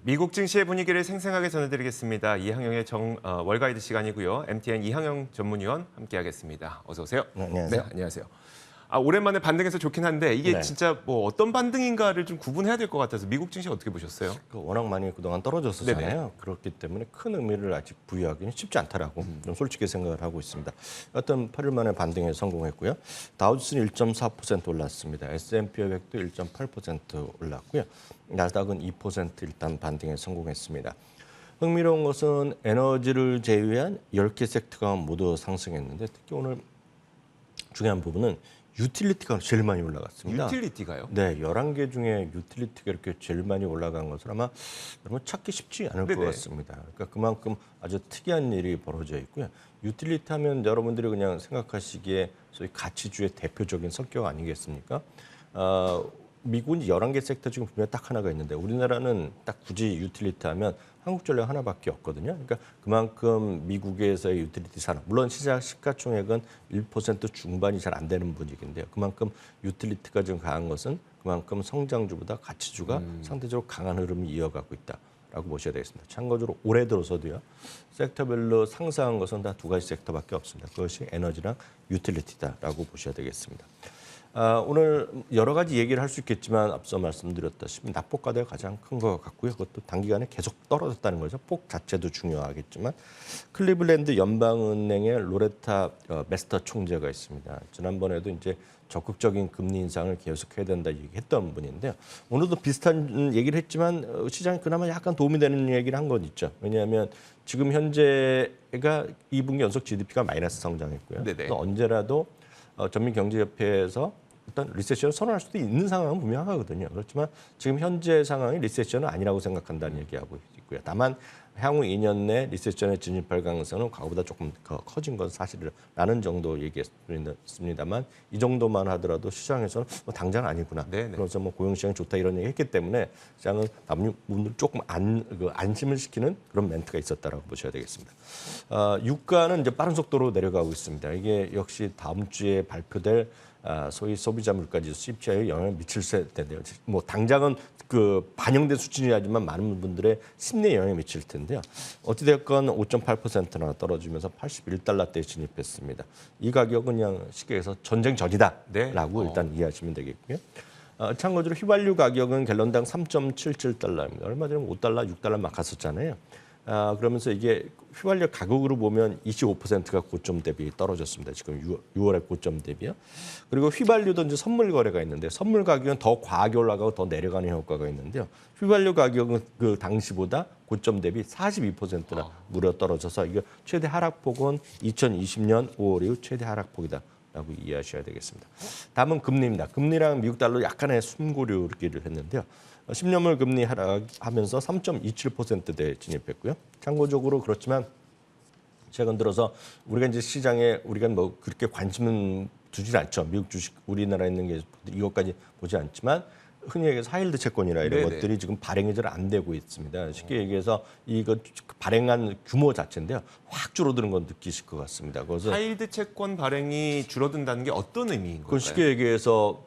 미국 증시의 분위기를 생생하게 전해드리겠습니다. 이항영의 월가이드 시간이고요. MTN 이항영 전문위원 함께하겠습니다. 어서 오세요. 네, 안녕하세요. 네, 안녕하세요. 오랜만에 반등해서 좋긴 한데 이게 네. 진짜 뭐 어떤 반등인가를 좀 구분해야 될 것 같아서 미국 증시 어떻게 보셨어요? 워낙 많이 그동안 떨어졌었잖아요. 네네. 그렇기 때문에 큰 의미를 아직 부여하기는 쉽지 않다라고 좀 솔직히 생각을 하고 있습니다. 어떤 8일 만에 반등에 성공했고요. 다우지수는 1.4% 올랐습니다. S&P 500도 1.8% 올랐고요. 나스닥은 2% 일단 반등에 성공했습니다. 흥미로운 것은 에너지를 제외한 10개 섹터가 모두 상승했는데 특히 오늘 중요한 부분은 유틸리티가 제일 많이 올라갔습니다. 유틸리티가요? 네, 11개 중에 유틸리티가 이렇게 제일 많이 올라간 것은 아마 여러분 찾기 쉽지 않을 네네. 것 같습니다. 그러니까 그만큼 아주 특이한 일이 벌어져 있고요. 유틸리티 하면 여러분들이 그냥 생각하시기에 소위 가치주의 대표적인 성격 아니겠습니까? 미국은 11개 섹터 중에 분명 딱 하나가 있는데 우리나라는 딱 굳이 유틸리티 하면 한국전력 하나밖에 없거든요. 그러니까 그만큼 미국에서의 유틸리티 산업, 물론 시장 시가총액은 1% 중반이 잘 안 되는 분위기인데요. 그만큼 유틸리티가 좀 강한 것은 그만큼 성장주보다 가치주가 상대적으로 강한 흐름이 이어가고 있다라고 보셔야 되겠습니다. 참고적으로 올해 들어서도요. 섹터별로 상승한 것은 다 두 가지 섹터밖에 없습니다. 그것이 에너지랑 유틸리티다라고 보셔야 되겠습니다. 오늘 여러 가지 얘기를 할 수 있겠지만 앞서 말씀드렸다시피 낙폭과대가 가장 큰 것 같고요. 그것도 단기간에 계속 떨어졌다는 거죠. 폭 자체도 중요하겠지만 클리블랜드 연방은행의 로레타 메스터 총재가 있습니다. 지난번에도 이제 적극적인 금리 인상을 계속해야 된다 얘기했던 분인데요. 오늘도 비슷한 얘기를 했지만 시장에 그나마 약간 도움이 되는 얘기를 한 건 있죠. 왜냐하면 지금 현재가 2분기 연속 GDP가 마이너스 성장했고요. 네네. 또 언제라도 전민경제협회에서 어떤 리세션을 선언할 수도 있는 상황은 분명하거든요. 그렇지만 지금 현재 상황이 리세션은 아니라고 생각한다는 얘기하고 있고요. 다만 향후 2년 내 리세션에 진입할 가능성은 과거보다 조금 더 커진 건 사실이라는 정도 얘기했습니다만 이 정도만 하더라도 시장에서는 뭐 당장 아니구나. 네네. 그래서 뭐 고용시장이 좋다 이런 얘기 했기 때문에 시장은 남분들 조금 안심을 시키는 그런 멘트가 있었다라고 보셔야 되겠습니다. 유가는 이제 빠른 속도로 내려가고 있습니다. 이게 역시 다음 주에 발표될 소위 소비자 물가지수 CPI에 영향을 미칠 텐데요. 뭐 당장은 그 반영된 수준이라지만 많은 분들의 심리에 영향을 미칠 텐데요. 어찌됐건 5.8%나 떨어지면서 81달러대에 진입했습니다. 이 가격은 그냥 쉽게 해서 전쟁 전이다라고 네. 일단 이해하시면 되겠고요. 참고로 휘발유 가격은 갤런당 3.77달러입니다. 얼마 전에 5달러, 6달러 막 갔었잖아요. 그러면서 이게 휘발유 가격으로 보면 25%가 고점 대비 떨어졌습니다. 지금 6월의 고점 대비요. 그리고 휘발유도 이제 선물 거래가 있는데 선물 가격은 더 과하게 올라가고 더 내려가는 효과가 있는데요. 휘발유 가격은 그 당시보다 고점 대비 42%나 무려 떨어져서 이게 최대 하락폭은 2020년 5월 이후 최대 하락폭이다. 라고 이해하셔야 되겠습니다. 다음은 금리입니다. 금리랑 미국 달러 약간의 숨고르기를 했는데요. 10년물 금리 하락하면서 3.27%대에 진입했고요. 참고적으로 그렇지만 최근 들어서 우리가 이제 시장에 우리가 뭐 그렇게 관심은 두지 않죠. 미국 주식 우리나라에 있는 게 이것까지 보지 않지만 흔히 얘기해서 하이힐드 채권이나 이런 네네. 것들이 지금 발행이 잘 안 되고 있습니다. 쉽게 얘기해서 이거 발행한 규모 자체인데요. 확 줄어드는 건 느끼실 것 같습니다. 그래서 하이드 채권 발행이 줄어든다는 게 어떤 의미인 그 걸까요? 쉽게 얘기해서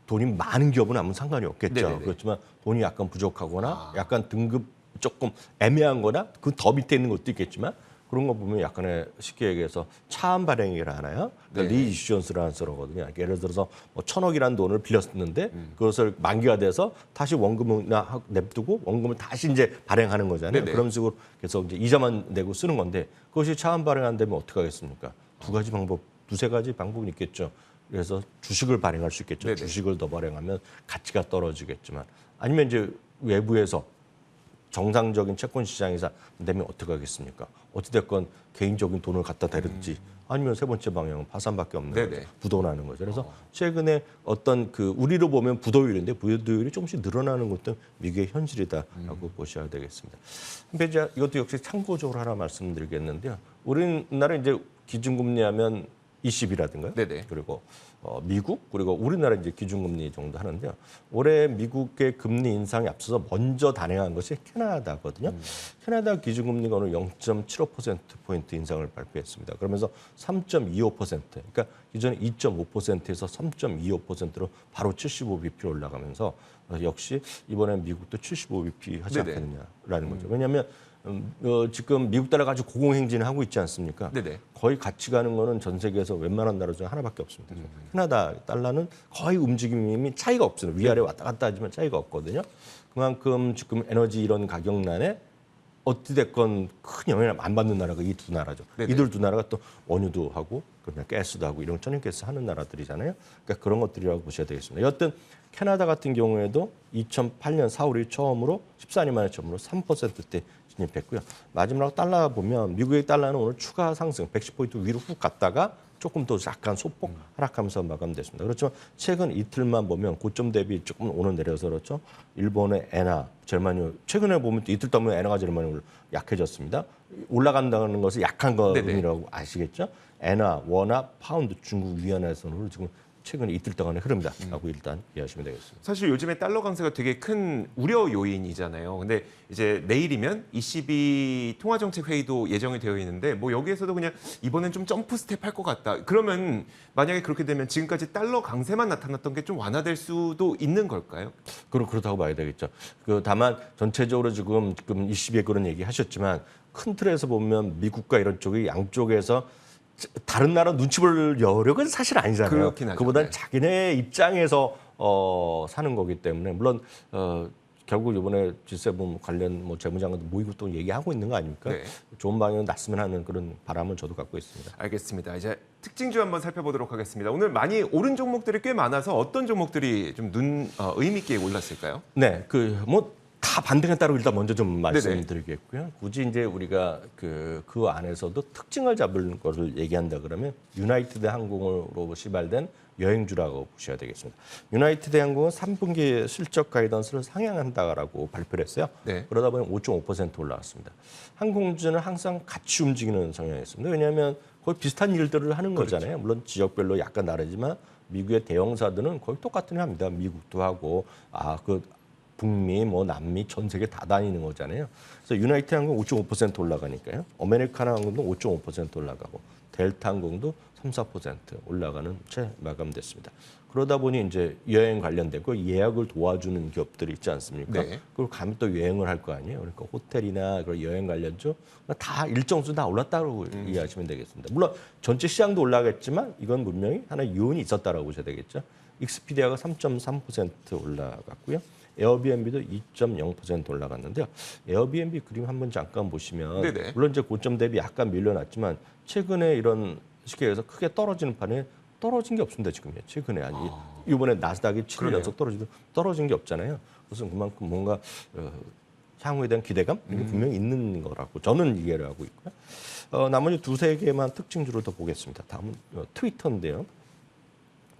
돈이 많은 기업은 아무 상관이 없겠죠. 네네네. 그렇지만 돈이 약간 부족하거나 약간 등급 조금 애매한 거나 그 더 밑에 있는 것도 있겠지만 그런 거 보면 약간의 쉽게 얘기해서 차한 발행이라 하나요? 그러니까 네. 리이슈언스라는 거거든요. 예를 들어서 뭐 1,000억이라는 돈을 빌렸는데 그것을 만기가 돼서 다시 원금을 냅두고 원금을 다시 이제 발행하는 거잖아요. 네네. 그런 식으로 계속 이제 이자만 내고 쓰는 건데 그것이 차한 발행 안 되면 어떻게 하겠습니까? 두세 가지 방법이 있겠죠. 그래서 주식을 발행할 수 있겠죠. 네네. 주식을 더 발행하면 가치가 떨어지겠지만 아니면 이제 외부에서 정상적인 채권 시장에서 안 되면 어떻게 하겠습니까? 어찌됐건 개인적인 돈을 갖다 대든지 아니면 세 번째 방향은 파산밖에 없는 네네. 거죠. 부도나는 거죠. 그래서 최근에 어떤 그 우리로 보면 부도율인데 부도율이 조금씩 늘어나는 것도 미국의 현실이다라고 보셔야 되겠습니다. 이것도 역시 참고적으로 하나 말씀드리겠는데요. 우리나라 이제 기준금리하면 ECB라든가요. 네네. 그리고 미국 그리고 우리나라 이제 기준금리 정도 하는데요. 올해 미국의 금리 인상에 앞서서 먼저 단행한 것이 캐나다거든요. 캐나다 기준금리가 오늘 0.75%포인트 인상을 발표했습니다. 그러면서 3.25%, 그러니까 기존에 2.5%에서 3.25%로 바로 75bp로 올라가면서 역시 이번에 미국도 75bp 하지 네네. 않겠느냐라는 거죠. 왜냐하면 지금 미국 달러 가지고 고공행진을 하고 있지 않습니까? 네네. 거의 같이 가는 거는 전 세계에서 웬만한 나라 중에 하나밖에 없습니다. 캐나다 달러는 거의 움직임이 차이가 없어요. 위아래 왔다 갔다 하지만 차이가 없거든요. 그만큼 지금 에너지 이런 가격난에 어찌됐건 큰 영향을 안 받는 나라가 이 두 나라죠. 네네. 이들 두 나라가 또 원유도 하고 그냥 가스도 하고 이런 천연가스 하는 나라들이잖아요. 그러니까 그런 것들이라고 보셔야 되겠습니다. 여하튼 캐나다 같은 경우에도 2008년 4월이 처음으로 14년 만에 처음으로 3%대 진입했고요. 마지막으로 달러 보면 미국의 달러는 오늘 추가 상승 110포인트 위로 훅 갔다가 조금 더 약간 소폭 하락하면서 마감됐습니다. 그렇지만 최근 이틀만 보면 고점 대비 조금 오늘 내려서 그렇죠. 일본의 엔화, 제르마니 최근에 보면 또 이틀 동안 엔화가 제르마니 약해졌습니다. 올라간다는 것은 약한 거이라고 아시겠죠? 엔화, 원화, 파운드, 중국 위안화에서는 지금 최근에 이틀 동안의 흐름이다라고 일단 이해하시면 되겠습니다. 사실 요즘에 달러 강세가 되게 큰 우려 요인이잖아요. 근데 이제 내일이면 ECB 통화정책 회의도 예정이 되어 있는데 뭐 여기에서도 그냥 이번엔 좀 점프 스텝 할 것 같다. 그러면 만약에 그렇게 되면 지금까지 달러 강세만 나타났던 게 좀 완화될 수도 있는 걸까요? 그렇다고 봐야 되겠죠. 다만 전체적으로 지금 ECB에 그런 얘기 하셨지만 큰 틀에서 보면 미국과 이런 쪽이 양쪽에서 다른 나라 눈치 볼 여력은 사실 아니잖아요. 그렇긴 하죠. 그보다는 네. 자기네 입장에서 사는 거기 때문에 물론 결국 이번에 G7 관련 재무장관도 모이고 또 얘기하고 있는 거 아닙니까? 네. 좋은 방향 났으면 하는 그런 바람을 저도 갖고 있습니다. 알겠습니다. 이제 특징주 한번 살펴보도록 하겠습니다. 오늘 많이 오른 종목들이 꽤 많아서 어떤 종목들이 좀 의미 있게 올랐을까요? 네, 다 반등에 따르고 일단 먼저 좀 네네. 말씀드리겠고요. 굳이 이제 우리가 그 안에서도 특징을 잡을 것을 얘기한다 그러면 유나이티드 항공으로 시발된 여행주라고 보셔야 되겠습니다. 유나이티드 항공은 3분기 실적 가이던스를 상향한다라고 발표를 했어요. 네. 그러다 보니 5.5% 올라왔습니다. 항공주는 항상 같이 움직이는 성향이 있습니다. 왜냐하면 거의 비슷한 일들을 하는 거잖아요. 물론 지역별로 약간 다르지만 미국의 대형사들은 거의 똑같은 일 합니다. 미국도 하고 북미, 남미, 전 세계 다 다니는 거잖아요. 그래서 유나이티드 항공 5.5% 올라가니까요. 아메리카노 항공도 5.5% 올라가고 델타 항공도 3, 4% 올라가는 채 마감됐습니다. 그러다 보니 이제 여행 관련되고 예약을 도와주는 기업들이 있지 않습니까? 네. 그리고 가면 또 여행을 할 거 아니에요. 그러니까 호텔이나 그런 여행 관련주 다 일정 수 다 올랐다고 이해하시면 되겠습니다. 물론 전체 시장도 올라갔지만 이건 분명히 하나의 요인이 있었다라고 보셔야 되겠죠. 익스피디아가 3.3% 올라갔고요. 에어비앤비도 2.0% 올라갔는데요. 에어비앤비 그림 한번 잠깐 보시면 네네. 물론 이제 고점 대비 약간 밀려났지만 최근에 이런 시기에서 크게 떨어지는 판에 떨어진 게 없습니다. 지금 최근에 이번에 나스닥이 7일 그러네요. 연속 떨어진 게 없잖아요. 그래서 그만큼 뭔가 향후에 대한 기대감 이게 분명히 있는 거라고 저는 이해를 하고 있고요. 나머지 두세 개만 특징주를 더 보겠습니다. 다음은 트위터인데요.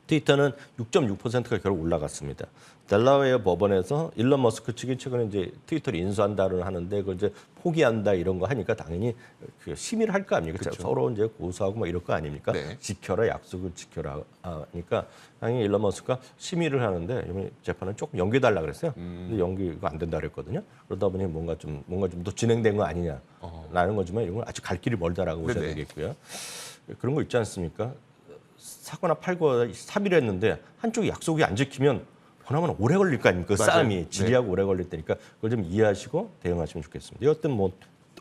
트위터는 6.6%가 결국 올라갔습니다. 델라웨어 법원에서 일론 머스크 측이 최근에 이제 트위터를 인수한다를 하는데 그걸 이제 포기한다 이런 거 하니까 당연히 심의를 할 거 아닙니까? 그렇죠. 서로 이제 고소하고 이럴 거 아닙니까? 네. 지켜라 약속을 지켜라 하니까 당연히 일론 머스크가 심의를 하는데 이번 재판은 조금 연기해달라 그랬어요. 근데 연기가 안 된다 그랬거든요. 그러다 보니 뭔가 좀 더 진행된 거 아니냐라는 거지만 이건 아직 갈 길이 멀다라고 보셔야 네네. 되겠고요. 그런 거 있지 않습니까? 사거나 팔고 삽의를 했는데 한쪽이 약속이 안 지키면 보나마나 오래 걸릴 거 아닙니까? 맞아요. 싸움이 지리하고 오래 걸릴 테니까 그걸 좀 이해하시고 대응하시면 좋겠습니다. 여하튼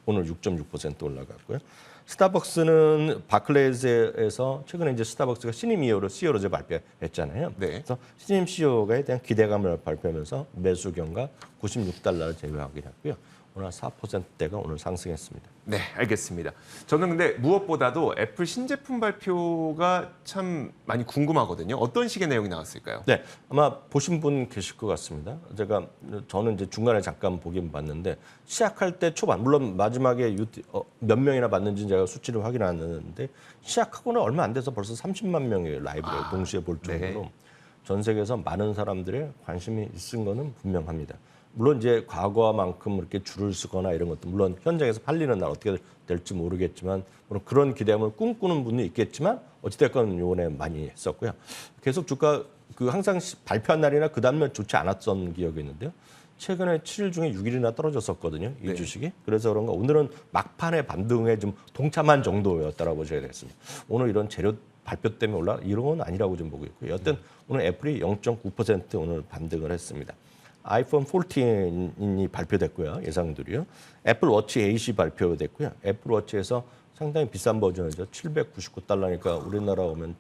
오늘 6.6% 올라갔고요. 스타벅스는 바클레이즈에서 최근에 이제 스타벅스가 신임 CEO로 이제 발표했잖아요. 네. 그래서 신임 CEO에 대한 기대감을 발표하면서 매수 경과 96달러를 제외하게 했고요. 오늘 4%대가 오늘 상승했습니다. 네, 알겠습니다. 저는 근데 무엇보다도 애플 신제품 발표가 참 많이 궁금하거든요. 어떤 식의 내용이 나왔을까요? 네, 아마 보신 분 계실 것 같습니다. 저는 이제 중간에 잠깐 보긴 봤는데 시작할 때 초반 물론 마지막에 몇 명이나 봤는지 제가 수치를 확인 안 했는데 시작하고는 얼마 안 돼서 벌써 30만 명의 라이브를 동시에 볼 정도로 네. 전 세계에서 많은 사람들의 관심이 있은 거는 분명합니다. 물론 이제 과거만큼 이렇게 줄을 서거나 이런 것도 물론 현장에서 팔리는 날 어떻게 될지 모르겠지만 물론 그런 기대감을 꿈꾸는 분이 있겠지만 어찌됐건 요번에 많이 했었고요. 계속 주가 항상 발표한 날이나 그 다음날 좋지 않았던 기억이 있는데요. 최근에 7일 중에 6일이나 떨어졌었거든요. 이 네. 주식이. 그래서 그런가 오늘은 막판의 반등에 좀 동참한 정도였다라고 보셔야 되겠습니다. 오늘 이런 재료 발표 때문에 이런 건 아니라고 좀 보고 있고요. 여튼 오늘 애플이 0.9% 오늘 반등을 했습니다. 아이폰 14이 발표됐고요. 예상들이요. 애플워치 8이 발표됐고요. 애플워치에서 상당히 비싼 버전이죠. $799니까 우리나라 오면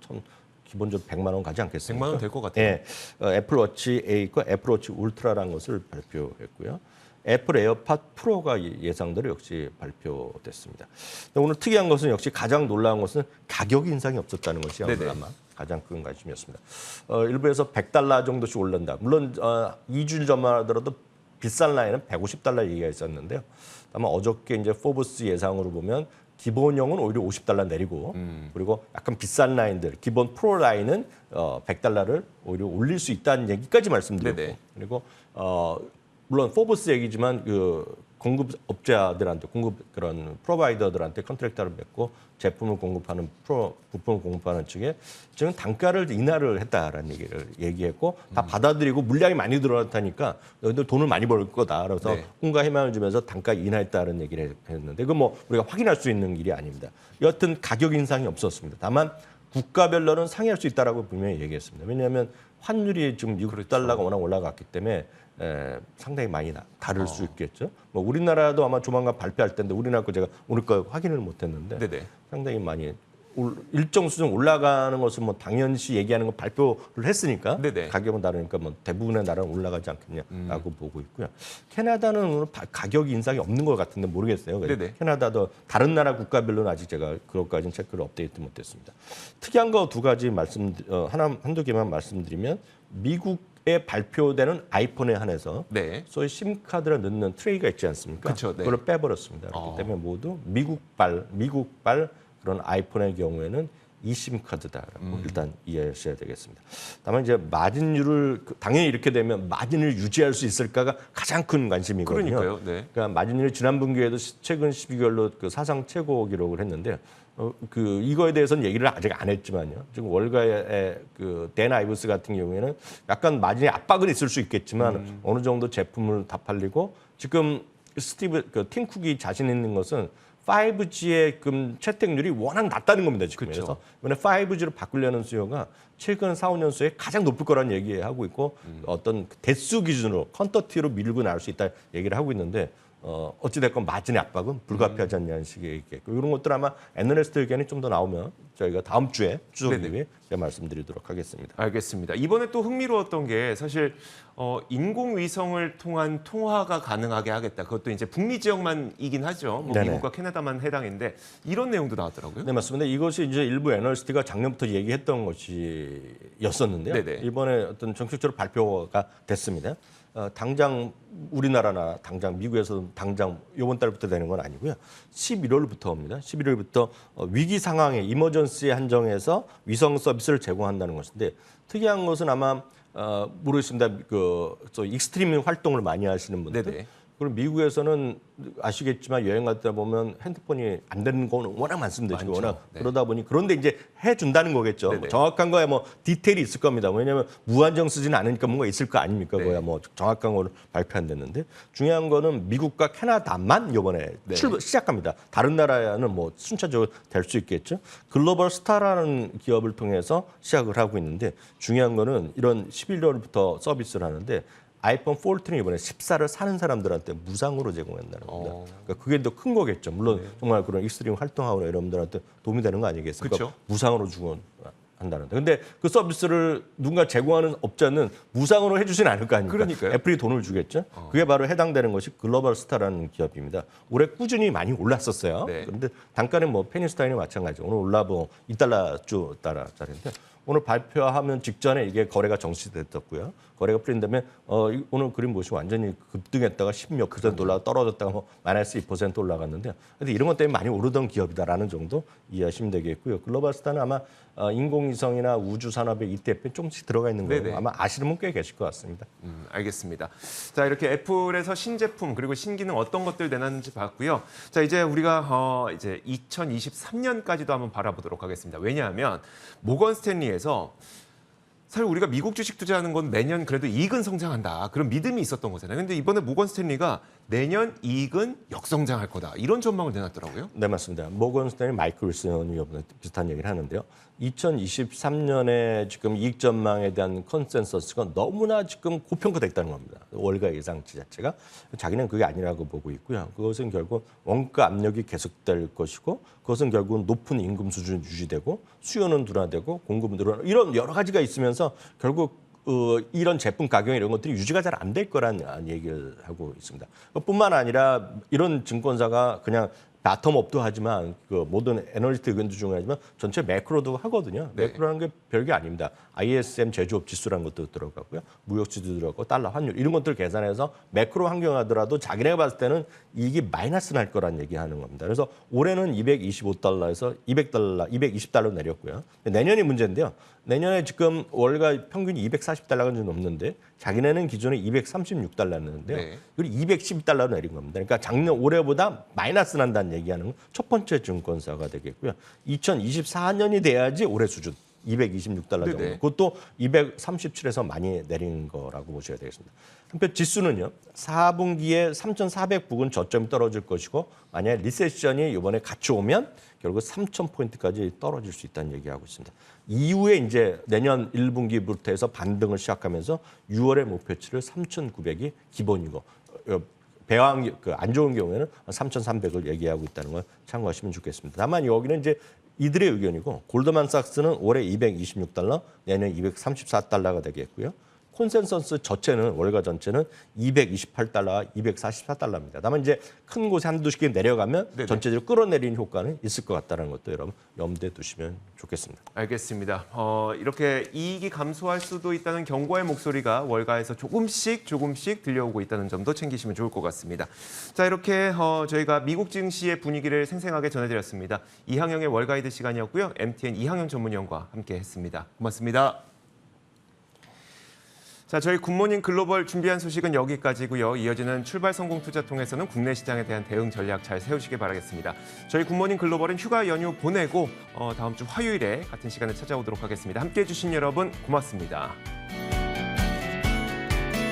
기본적으로 100만 원 가지 않겠습니까? 100만 원 될 것 같아요. 예, 애플워치 8과 애플워치 울트라라는 것을 발표했고요. 애플 에어팟 프로가 예상대로 역시 발표됐습니다. 오늘 특이한 것은 역시 가장 놀라운 것은 가격 인상이 없었다는 것이 오늘 아마 가장 큰 관심이었습니다. 일부에서 $100 정도씩 올른다. 물론 2주일 전만 하더라도 비싼 라인은 $150 얘기가 있었는데요. 다만 어저께 이제 포브스 예상으로 보면 기본형은 오히려 $50 내리고 그리고 약간 비싼 라인들 기본 프로 라인은 $100를 오히려 올릴 수 있다는 얘기까지 말씀드렸고 네네. 그리고 물론 포브스 얘기지만 공급업자들한테 그런 프로바이더들한테 컨트랙터를 맺고 제품을 공급하는 부품을 공급하는 측에 지금 단가를 인하를 했다라는 얘기를 얘기했고 다 받아들이고 물량이 많이 들어왔다니까 너희들 돈을 많이 벌 거다. 그래서 네. 꿈과 희망을 주면서 단가 인하했다는 얘기를 했는데 그건 뭐 우리가 확인할 수 있는 일이 아닙니다. 여하튼 가격 인상이 없었습니다. 다만 국가별로는 상회할 수 있다라고 분명히 얘기했습니다. 왜냐하면 환율이 지금 미국 달러가 워낙 올라갔기 때문에 상당히 많이 다를 수 있겠죠. 뭐 우리나라도 아마 조만간 발표할 텐데 우리나라 거 제가 오늘 거 확인을 못했는데 네네. 상당히 많이 일정 수준 올라가는 것은 뭐 당연시 얘기하는 거 발표를 했으니까 네네. 가격은 다르니까 뭐 대부분의 나라는 올라가지 않겠냐라고 보고 있고요. 캐나다는 오늘 가격 인상이 없는 것 같은데 모르겠어요. 네네. 캐나다도 다른 나라 국가별로는 아직 제가 그것까지는 체크를 업데이트 못했습니다. 특이한 거 두 가지 한두 개만 말씀드리면 미국에 발표되는 아이폰에 한해서 네. 소위 심카드를 넣는 트레이가 있지 않습니까? 그쵸, 네. 그걸 빼버렸습니다. 그렇기 때문에 모두 미국발 그런 아이폰의 경우에는 eSIM 카드다라고 일단 이해하셔야 되겠습니다. 다만 이제 마진율을 당연히 이렇게 되면 마진을 유지할 수 있을까가 가장 큰 관심이거든요. 그러니까요. 네. 그러니까 마진율이 지난 분기에도 최근 12개월로 사상 최고 기록을 했는데 이거에 대해서는 얘기를 아직 안 했지만요. 지금 월가의 댄 아이브스 같은 경우에는 약간 마진의 압박은 있을 수 있겠지만 어느 정도 제품을 다 팔리고 지금 팀 쿡이 자신 있는 것은 5G의 채택률이 워낙 낮다는 겁니다. 지금. 그래서 이번에 5G로 바꾸려는 수요가 최근 4, 5년 수에 가장 높을 거라는 얘기하고 있고 어떤 대수 기준으로 퀀터티로 밀고 나올 수 있다 얘기를 하고 있는데 어찌됐건 마진의 압박은 불가피하지 않냐는 식의 얘기겠고 이런 것들 아마 애널리스트 의견이 좀 더 나오면 저희가 다음 주에 추석 이후에 제가 말씀드리도록 하겠습니다. 알겠습니다. 이번에 또 흥미로웠던 게 사실 인공위성을 통한 통화가 가능하게 하겠다. 그것도 이제 북미 지역만이긴 하죠. 뭐 미국과 캐나다만 해당인데 이런 내용도 나왔더라고요. 네, 맞습니다. 이것이 이제 일부 애널리스트가 작년부터 얘기했던 것이었었는데요. 네네. 이번에 어떤 정식적으로 발표가 됐습니다. 당장 우리나라나 당장 미국에서 당장 이번 달부터 되는 건 아니고요. 11월부터입니다. 11월부터 위기 상황에 이머전시에 한정해서 위성 서비스를 제공한다는 것인데 특이한 것은 아마 모르겠습니다. 익스트림 활동을 많이 하시는 분들. 네네. 그리고 미국에서는 아시겠지만 여행 갔다 보면 핸드폰이 안 되는 거는 워낙 많습니다. 지금 많죠. 워낙 네. 그러다 보니 그런데 이제 해준다는 거겠죠. 네네. 정확한 거야 뭐 디테일이 있을 겁니다. 왜냐하면 무한정 쓰지는 않으니까 뭔가 있을 거 아닙니까? 네. 그거야 뭐 정확한 거를 발표 안 됐는데 중요한 거는 미국과 캐나다만 이번에 네. 시작합니다. 다른 나라는 뭐 순차적으로 될 수 있겠죠. 글로벌 스타라는 기업을 통해서 시작을 하고 있는데 중요한 거는 이런 11월부터 서비스를 하는데 아이폰 14는 이번에 14를 사는 사람들한테 무상으로 제공한다는 겁니다. 그러니까 그게 더 큰 거겠죠. 물론 정말 그런 익스트림 활동하거나 이런 분들한테 도움이 되는 거 아니겠습니까? 그쵸. 무상으로 한다는데. 근데 그 서비스를 누군가 제공하는 업자는 무상으로 해주지는 않을 거 아닙니까? 그러니까요. 애플이 돈을 주겠죠. 그게 바로 해당되는 것이 글로벌 스타라는 기업입니다. 올해 꾸준히 많이 올랐었어요. 네. 그런데 단가는 뭐 페니스타인이 마찬가지죠. 오늘 올라 뭐 $2달러짜리인데 오늘 발표하면 직전에 이게 거래가 정시됐었고요. 거래가 풀린다면 오늘 그림 보시면 완전히 급등했다가 10몇 % 올라가 떨어졌다가 뭐 마이너스 2% 올라갔는데요. 근데 이런 것 때문에 많이 오르던 기업이다라는 정도 이해하시면 되겠고요. 글로벌 스타는 아마 인공위성이나 우주 산업의 ETF에 조금씩 들어가 있는 거예요. 네네. 아마 아시는 분 꽤 계실 것 같습니다. 알겠습니다. 자, 이렇게 애플에서 신제품 그리고 신기능 어떤 것들 내놨는지 봤고요. 자, 이제 우리가 이제 2023년까지도 한번 바라보도록 하겠습니다. 왜냐하면 모건 스탠리에서 사실 우리가 미국 주식 투자하는 건 매년 그래도 이익은 성장한다. 그런 믿음이 있었던 거잖아요. 근데 이번에 모건 스탠리가 내년 이익은 역성장할 거다. 이런 전망을 내놨더라고요. 네, 맞습니다. 모건 스탠리 마이클 윌슨이 이번에 비슷한 얘기를 하는데요. 2023년에 지금 이익 전망에 대한 컨센서스가 너무나 지금 고평가돼 있다는 겁니다. 월가 예상치 자체가 자기는 그게 아니라고 보고 있고요. 그것은 결국 원가 압력이 계속될 것이고 그것은 결국 높은 임금 수준이 유지되고 수요는 둔화되고 공급은 늘어나고 이런 여러 가지가 있으면서 결국 이런 제품 가격 이런 것들이 유지가 잘 안 될 거라는 얘기를 하고 있습니다. 뿐만 아니라 이런 증권사가 그냥 바텀업도 하지만 그 모든 애널리스트 의견도 중요하지만 전체 매크로도 하거든요. 네. 매크로라는 게 별게 아닙니다. ISM 제조업 지수라는 것도 들어가고요. 무역지도 들어가고 달러 환율 이런 것들 계산해서 매크로 환경하더라도 자기네가 봤을 때는 이익이 마이너스 날 거란 얘기하는 겁니다. 그래서 올해는 225달러에서 200달러, 220달러 내렸고요. 내년이 문제인데요. 내년에 지금 월가 평균이 240달러가 좀 넘는데 자기네는 기존에 236달러였는데요. 네. 그리고 212달러로 내린 겁니다. 그러니까 작년 올해보다 마이너스 난다는 얘기하는 첫 번째 증권사가 되겠고요. 2024년이 돼야지 올해 수준 226달러 정도. 네네. 그것도 237에서 많이 내린 거라고 보셔야 되겠습니다. 한편 지수는요. 4분기에 3,400 부근 저점이 떨어질 것이고 만약에 리세션이 이번에 같이 오면 결국 3,000포인트까지 떨어질 수 있다는 얘기하고 있습니다. 이후에 이제 내년 1분기부터 해서 반등을 시작하면서 6월의 목표치를 3,900이 기본이고 배왕 안 좋은 경우에는 3,300을 얘기하고 있다는 걸 참고하시면 좋겠습니다. 다만 여기는 이제 이들의 의견이고 골드만삭스는 올해 226달러, 내년 234달러가 되겠고요. 콘센서스 전체는 월가 전체는 228달러와 244달러입니다. 다만 이제 큰 곳에 한두 개 내려가면 네네. 전체적으로 끌어내리는 효과는 있을 것 같다는 것도 여러분 염두에 두시면 좋겠습니다. 알겠습니다. 이렇게 이익이 감소할 수도 있다는 경고의 목소리가 월가에서 조금씩 들려오고 있다는 점도 챙기시면 좋을 것 같습니다. 자, 이렇게 저희가 미국 증시의 분위기를 생생하게 전해드렸습니다. 이항영의 월가이드 시간이었고요. MTN 이항영 전문위원과 함께했습니다. 고맙습니다. 자, 저희 굿모닝 글로벌 준비한 소식은 여기까지고요. 이어지는 출발 성공 투자 통해서는 국내 시장에 대한 대응 전략 잘 세우시길 바라겠습니다. 저희 굿모닝 글로벌은 휴가 연휴 보내고 다음 주 화요일에 같은 시간에 찾아오도록 하겠습니다. 함께해 주신 여러분 고맙습니다.